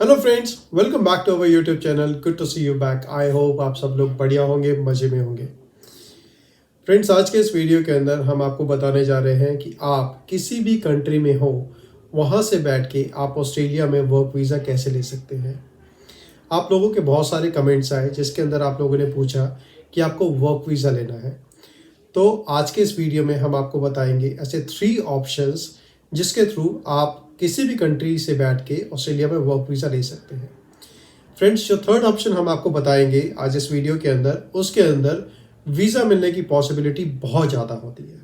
Hello friends, welcome back to our YouTube channel. Good to see you back. I hope आप सब लोग बढ़िया होंगे, मज़े में होंगे। फ्रेंड्स, आज के इस वीडियो के अंदर हम आपको बताने जा रहे हैं कि आप किसी भी कंट्री में हो, वहाँ से बैठ के आप ऑस्ट्रेलिया में वर्क वीज़ा कैसे ले सकते हैं। आप लोगों के बहुत सारे कमेंट्स आए जिसके अंदर आप लोगों ने पूछा कि आपको वर्क वीज़ा लेना है। तो आज के इस वीडियो में हम आपको बताएंगे ऐसे 3 ऑप्शंस जिसके थ्रू आप किसी भी कंट्री से बैठ के ऑस्ट्रेलिया में वर्क वीज़ा ले सकते हैं। फ्रेंड्स, जो थर्ड ऑप्शन हम आपको बताएंगे आज इस वीडियो के अंदर, उसके अंदर वीज़ा मिलने की पॉसिबिलिटी बहुत ज़्यादा होती है।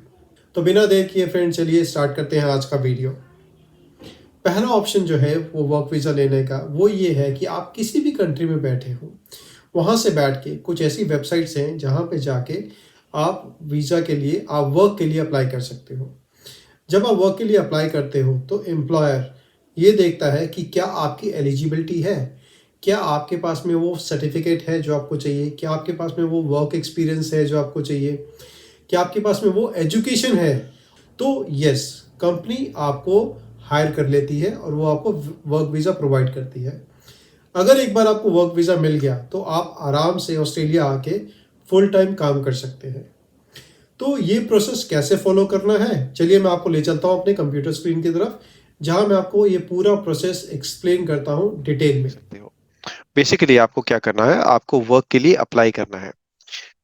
तो बिना देर किए फ्रेंड्स, चलिए स्टार्ट करते हैं आज का वीडियो। पहला ऑप्शन जो है वो वर्क वीज़ा लेने का, वो ये है कि आप किसी भी कंट्री में बैठे हो, वहाँ से बैठ के कुछ ऐसी वेबसाइट्स हैं जहाँ पे जाके आप वीज़ा के लिए, आप वर्क के लिए अप्लाई कर सकते हो। जब आप वर्क के लिए अप्लाई करते हो तो एम्प्लॉयर ये देखता है कि क्या आपकी एलिजिबिलिटी है, क्या आपके पास में वो सर्टिफिकेट है जो आपको चाहिए, क्या आपके पास में वो वर्क एक्सपीरियंस है जो आपको चाहिए, क्या आपके पास में वो एजुकेशन है। तो यस, कंपनी आपको हायर कर लेती है और वो आपको वर्क वीज़ा प्रोवाइड करती है। अगर एक बार आपको वर्क वीज़ा मिल गया तो आप आराम से ऑस्ट्रेलिया आके फुल टाइम काम कर सकते हैं। तो ये प्रोसेस कैसे फॉलो करना है, चलिए मैं आपको ले चलता हूँ अपने कंप्यूटर स्क्रीन की तरफ, जहां मैं आपको ये पूरा प्रोसेस एक्सप्लेन करता हूँ डिटेल में। सकते हो। बेसिकली आपको क्या करना है, आपको वर्क के लिए अप्लाई करना है।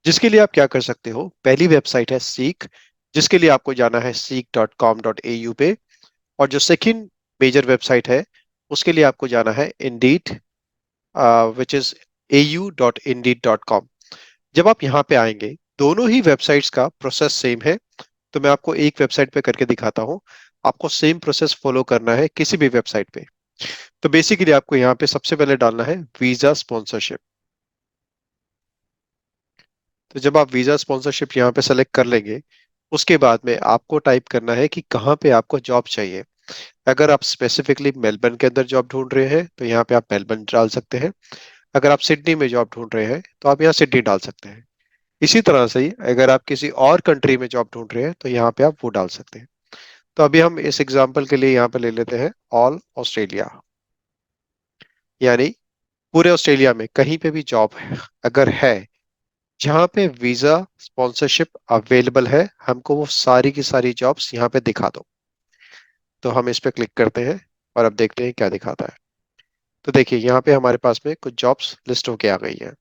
जिसके लिए आप क्या कर सकते हो, पहली वेबसाइट है सीक, जिसके लिए आपको जाना है seek.com.au पे। और जो सेकंड मेजर वेबसाइट है, उसके लिए आपको जाना है इंडीड, विच इज au.indeed.com। जब आप यहाँ पे आएंगे, दोनों ही वेबसाइट्स का प्रोसेस सेम है। तो मैं आपको एक वेबसाइट पे करके दिखाता हूँ। आपको सेम प्रोसेस फॉलो करना है किसी भी वेबसाइट पे। तो बेसिकली आपको यहाँ पे सबसे पहले डालना है वीजा स्पॉन्सरशिप। तो जब आप वीजा स्पॉन्सरशिप यहाँ पे सेलेक्ट कर लेंगे, उसके बाद में आपको टाइप करना है कि कहाँ पे आपको जॉब चाहिए। अगर आप स्पेसिफिकली मेलबर्न के अंदर जॉब ढूंढ रहे हैं तो यहाँ पे आप मेलबर्न डाल सकते हैं। अगर आप सिडनी में जॉब ढूंढ रहे हैं तो आप यहाँ सिडनी डाल सकते हैं। इसी तरह से ही अगर आप किसी और कंट्री में जॉब ढूंढ रहे हैं तो यहाँ पे आप वो डाल सकते हैं। तो अभी हम इस एग्जाम्पल के लिए यहाँ पे ले लेते हैं ऑल ऑस्ट्रेलिया, यानी पूरे ऑस्ट्रेलिया में कहीं पे भी जॉब है अगर है जहाँ पे वीजा स्पॉन्सरशिप अवेलेबल है, हमको वो सारी की सारी जॉब्स यहाँ पे दिखा दो। तो हम इस पे क्लिक करते हैं और अब देखते हैं क्या दिखाता है। तो देखिए यहाँ पे हमारे पास में कुछ जॉब्स लिस्ट होके आ गई है।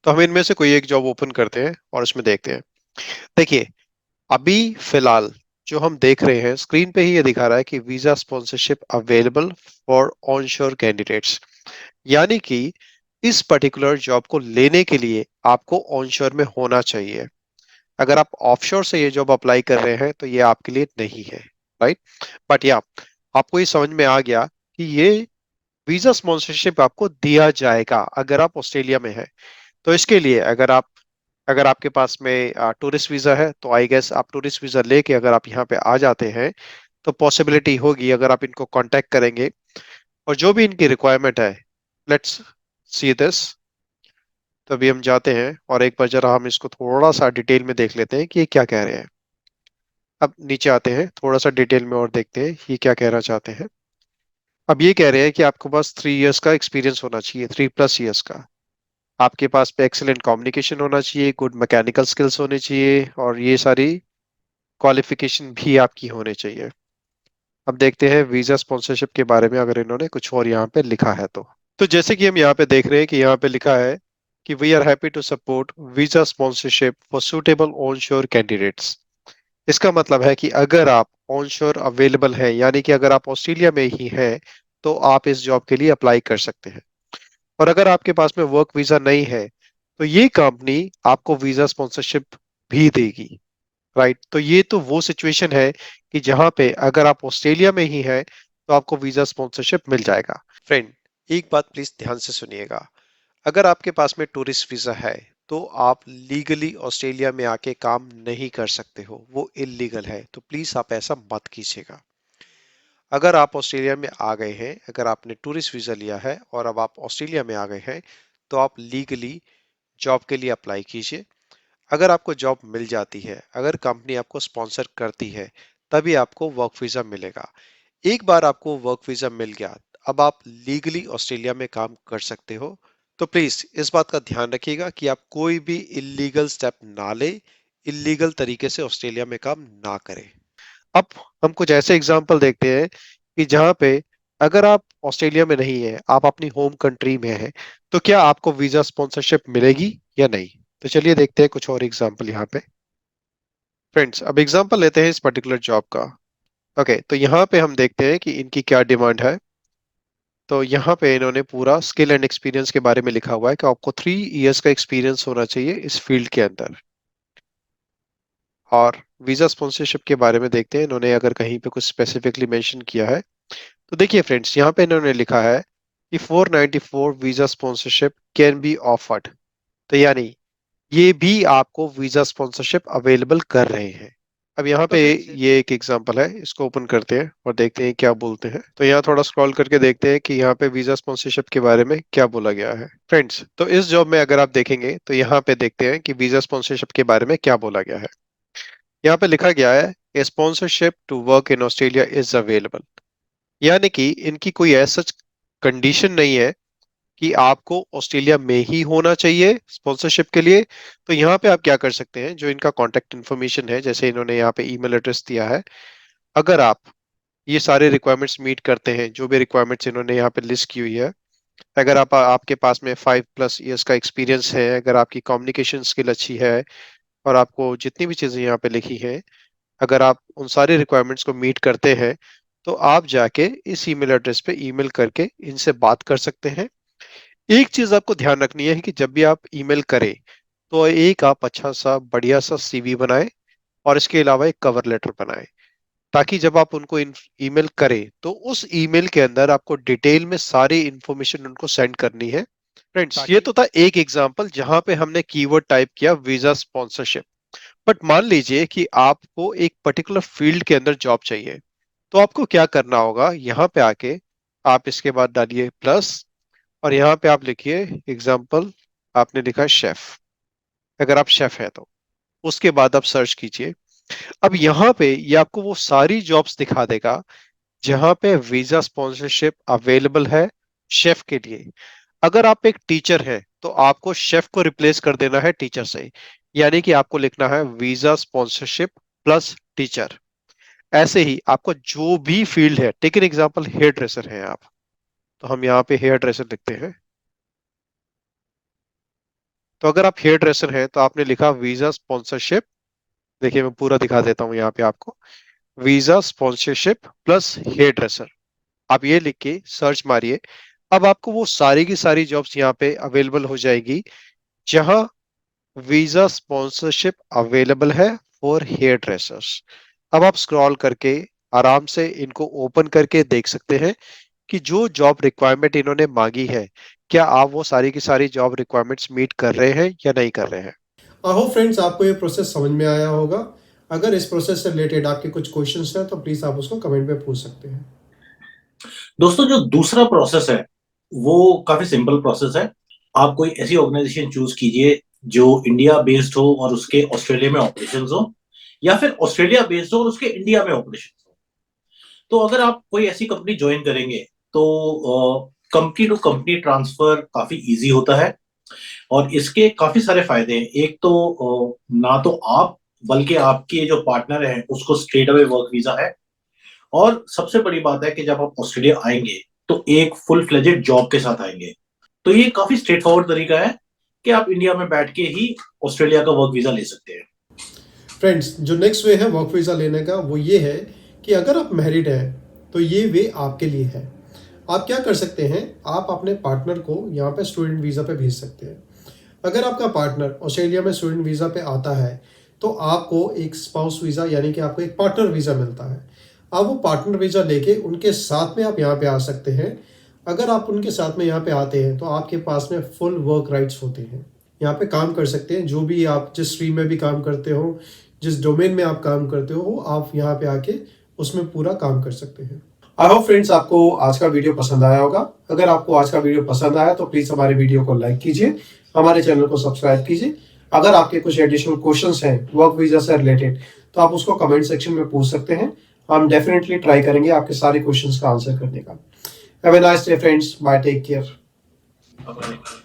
तो हम इनमें से कोई एक जॉब ओपन करते हैं और इसमें देखते हैं। देखिए, अभी फिलहाल जो हम देख रहे हैं स्क्रीन पे ही ये दिखा रहा है कि visa sponsorship available for onshore candidates, यानी कि इस पर्टिकुलर जॉब को लेने के लिए आपको ऑनशोर में होना चाहिए। अगर आप ऑफशोर से ये जॉब अप्लाई कर रहे हैं तो ये आपके लिए नहीं है, राइट। बट या आपको ये समझ में आ गया कि ये वीजा स्पॉन्सरशिप आपको दिया जाएगा अगर आप ऑस्ट्रेलिया में है। तो इसके लिए अगर आपके पास में टूरिस्ट वीजा है तो आई गेस आप टूरिस्ट वीजा लेके अगर आप यहाँ पे आ जाते हैं तो पॉसिबिलिटी होगी अगर आप इनको कांटेक्ट करेंगे और जो भी इनकी रिक्वायरमेंट है। Let's see this. तो अभी हम जाते हैं और एक बार जरा हम इसको थोड़ा सा डिटेल में देख लेते हैं कि ये क्या कह रहे हैं। अब नीचे आते हैं थोड़ा सा डिटेल में और देखते हैं ये क्या कहना चाहते हैं। अब ये कह रहे हैं कि आपके पास 3 इयर्स का एक्सपीरियंस होना चाहिए, 3+ इयर्स का। आपके पास पे एक्सेलेंट कम्युनिकेशन होना चाहिए, गुड मैकेनिकल स्किल्स होने चाहिए और ये सारी क्वालिफिकेशन भी आपकी होने चाहिए। अब देखते हैं वीजा स्पॉन्सरशिप के बारे में अगर इन्होंने कुछ और यहाँ पे लिखा है तो जैसे कि हम यहाँ पे देख रहे हैं कि यहाँ पे लिखा है कि we are happy to support visa sponsorship for suitable onshore candidates. इसका मतलब है कि अगर आप ऑनशोर अवेलेबल है, यानी कि अगर आप ऑस्ट्रेलिया में ही हैं, तो आप इस जॉब के लिए अप्लाई कर सकते हैं। और अगर आपके पास में वर्क वीजा नहीं है तो ये कंपनी आपको वीजा स्पॉन्सरशिप भी देगी, राइट। तो ये तो वो सिचुएशन है कि जहां पे अगर आप ऑस्ट्रेलिया में ही हैं तो आपको वीजा स्पॉन्सरशिप मिल जाएगा। फ्रेंड, एक बात प्लीज ध्यान से सुनिएगा। अगर आपके पास में टूरिस्ट वीजा है तो आप लीगली ऑस्ट्रेलिया में आके काम नहीं कर सकते हो, वो इलीगल है। तो प्लीज आप ऐसा मत कीजिएगा। अगर आप ऑस्ट्रेलिया में आ गए हैं, अगर आपने टूरिस्ट वीजा लिया है और अब आप ऑस्ट्रेलिया में आ गए हैं, तो आप लीगली जॉब के लिए अप्लाई कीजिए। अगर आपको जॉब मिल जाती है, अगर कंपनी आपको स्पॉन्सर करती है, तभी आपको वर्क वीजा मिलेगा। एक बार आपको वर्क वीजा मिल गया, अब आप लीगली ऑस्ट्रेलिया में काम कर सकते हो। तो प्लीज इस बात का ध्यान रखिएगा कि आप कोई भी इलीगल स्टेप ना ले, इलीगल तरीके से ऑस्ट्रेलिया में काम ना करें। अब हम कुछ ऐसे एग्जाम्पल देखते हैं कि जहां पे अगर आप ऑस्ट्रेलिया में नहीं है, आप अपनी होम कंट्री में है, तो क्या आपको वीजा स्पॉन्सरशिप मिलेगी या नहीं। तो चलिए देखते हैं कुछ और एग्जाम्पल यहाँ पे। फ्रेंड्स, अब एग्जाम्पल लेते हैं इस पर्टिकुलर जॉब का। ओके, तो यहाँ पे हम देखते हैं कि इनकी क्या डिमांड है। तो यहाँ पे इन्होंने पूरा स्किल एंड एक्सपीरियंस के बारे में लिखा हुआ है कि आपको 3 इयर्स का एक्सपीरियंस होना चाहिए इस फील्ड के अंदर। और वीजा स्पॉन्सरशिप के बारे में देखते हैं इन्होंने अगर कहीं पे कुछ स्पेसिफिकली मेंशन किया है। तो देखिए फ्रेंड्स, यहाँ पे इन्होंने लिखा है कि 494 visa sponsorship can be offered. तो यानी ये भी आपको वीजा स्पॉन्सरशिप अवेलेबल कर रहे हैं। अब यहाँ पे ये एक एग्जांपल है, इसको ओपन करते हैं और देखते हैं क्या बोलते हैं। तो यहाँ थोड़ा स्क्रॉल करके देखते हैं कि यहाँ पे वीजा स्पॉन्सरशिप के बारे में क्या बोला गया है। फ्रेंड्स, तो इस जॉब में अगर आप देखेंगे तो यहाँ पे देखते हैं कि वीजा स्पॉन्सरशिप के बारे में क्या बोला गया है। यहाँ पे लिखा गया है a sponsorship to work in Australia is available. यानी कि इनकी कोई ऐसा कंडीशन नहीं है कि आपको ऑस्ट्रेलिया में ही होना चाहिए स्पॉन्सरशिप के लिए। तो यहाँ पे आप क्या कर सकते हैं, जो इनका कांटेक्ट इन्फॉर्मेशन है, जैसे इन्होंने यहाँ पे ईमेल एड्रेस दिया है, अगर आप ये सारे रिक्वायरमेंट्स मीट करते हैं, जो भी रिक्वायरमेंट्स इन्होंने यहाँ पे लिस्ट की हुई है, अगर आप आपके पास में 5+ इयर्स का एक्सपीरियंस है, अगर आपकी कम्युनिकेशन स्किल अच्छी है, और आपको जितनी भी चीजें यहाँ पे लिखी हैं, अगर आप उन सारे रिक्वायरमेंट्स को मीट करते हैं, तो आप जाके इस ईमेल एड्रेस पे ईमेल करके इनसे बात कर सकते हैं। एक चीज आपको ध्यान रखनी है कि जब भी आप ईमेल करें तो एक आप अच्छा सा बढ़िया सा सीवी बनाएं, और इसके अलावा एक कवर लेटर बनाएं, ताकि जब आप उनको ईमेल करें तो उस ईमेल के अंदर आपको डिटेल में सारी इंफॉर्मेशन उनको सेंड करनी है। फ्रेंड्स, ये तो था एक एग्जांपल जहां पे हमने कीवर्ड टाइप किया वीजा स्पॉन्सरशिप। बट मान लीजिए कि आपको एक पर्टिकुलर फील्ड के अंदर जॉब चाहिए, तो आपको क्या करना होगा, यहाँ पे आके आप इसके बाद डालिए प्लस, और यहाँ पे आप लिखिए एग्जाम्पल, आपने लिखा शेफ, अगर आप शेफ है तो उसके बाद आप सर्च कीजिए। अब यहाँ पे ये आपको वो सारी जॉब्स दिखा देगा जहां पे वीजा स्पॉन्सरशिप अवेलेबल है शेफ के लिए। अगर आप एक टीचर हैं तो आपको शेफ को रिप्लेस कर देना है टीचर से, यानी कि आपको लिखना है वीजा स्पॉन्सरशिप प्लस टीचर। ऐसे ही आपको जो भी फील्ड है, take an example, hair dresser हैं आप, तो हम यहाँ पे हेयर ड्रेसर लिखते हैं। तो अगर आप हेयर ड्रेसर हैं तो आपने लिखा वीजा स्पॉन्सरशिप, देखिए मैं पूरा दिखा देता हूं यहाँ पे आपको, visa sponsorship plus hair dresser, आप ये लिख के सर्च मारिए। अब आपको वो सारी की सारी जॉब्स यहाँ पे अवेलेबल हो जाएगी जहां वीजा स्पॉन्सरशिप अवेलेबल है फॉर हेयर ड्रेसर्स। अब आप स्क्रॉल करके आराम से इनको ओपन करके देख सकते हैं कि जो जॉब रिक्वायरमेंट इन्होंने मांगी है, क्या आप वो सारी की सारी जॉब रिक्वायरमेंट्स मीट कर रहे हैं या नहीं कर रहे हैं। आई होप फ्रेंड्स आपको ये प्रोसेस समझ में आया होगा। अगर इस प्रोसेस से रिलेटेड आपके कुछ क्वेश्चंस हैं तो प्लीज आप उसको कमेंट में पूछ सकते हैं। दोस्तों, जो दूसरा प्रोसेस है वो काफी सिंपल प्रोसेस है। आप कोई ऐसी ऑर्गेनाइजेशन चूज कीजिए जो इंडिया बेस्ड हो और उसके ऑस्ट्रेलिया में ऑपरेशंस हो, या फिर ऑस्ट्रेलिया बेस्ड हो और उसके इंडिया में ऑपरेशंस हो। तो अगर आप कोई ऐसी कंपनी ज्वाइन करेंगे तो कंपनी टू कंपनी ट्रांसफर काफी इजी होता है, और इसके काफी सारे फायदे हैं। एक तो ना तो आप बल्कि आपके जो पार्टनर है उसको स्ट्रेट अवे वर्क वीजा है, और सबसे बड़ी बात है कि जब आप ऑस्ट्रेलिया आएंगे तो एक फुल फ्लेजेड जॉब के साथ आएंगे। तो ये काफी स्ट्रेट फॉरवर्ड तरीका है कि आप इंडिया में बैठ के ही ऑस्ट्रेलिया का वर्क वीजा ले सकते हैं। फ्रेंड्स, जो नेक्स्ट वे है वर्क वीज़ा लेने का वो ये है कि अगर आप मैरिड हैं तो ये वे आपके लिए है। आप क्या कर सकते हैं, आप अपने पार्टनर को यहाँ पे स्टूडेंट वीज़ा पे भेज सकते हैं। अगर आपका पार्टनर ऑस्ट्रेलिया में स्टूडेंट वीज़ा पे आता है तो आपको एक स्पाउस वीज़ा यानी कि आपको एक पार्टनर वीज़ा मिलता है। आप वो पार्टनर वीज़ा लेके उनके साथ में आप यहाँ पे आ सकते हैं। अगर आप उनके साथ में यहाँ पे आते हैं तो आपके पास में फुल वर्क राइट्स होते हैं, यहाँ पे काम कर सकते हैं। जो भी आप जिस स्ट्रीम में भी काम करते हो, जिस डोमेन में आप काम करते हो, आप यहाँ पे आके उसमें पूरा काम कर सकते हैं। आई होप फ्रेंड्स आपको आज का वीडियो पसंद आया होगा। अगर आपको आज का वीडियो पसंद आया तो प्लीज हमारे वीडियो को लाइक कीजिए, हमारे चैनल को सब्सक्राइब कीजिए। अगर आपके कुछ एडिशनल क्वेश्चंस हैं वर्क वीजा से रिलेटेड तो आप उसको कमेंट सेक्शन में पूछ सकते हैं। हम डेफिनेटली ट्राई करेंगे आपके सारे क्वेश्चंस का आंसर करने का। Have a nice day, friends. Bye. Take care. Bye-bye.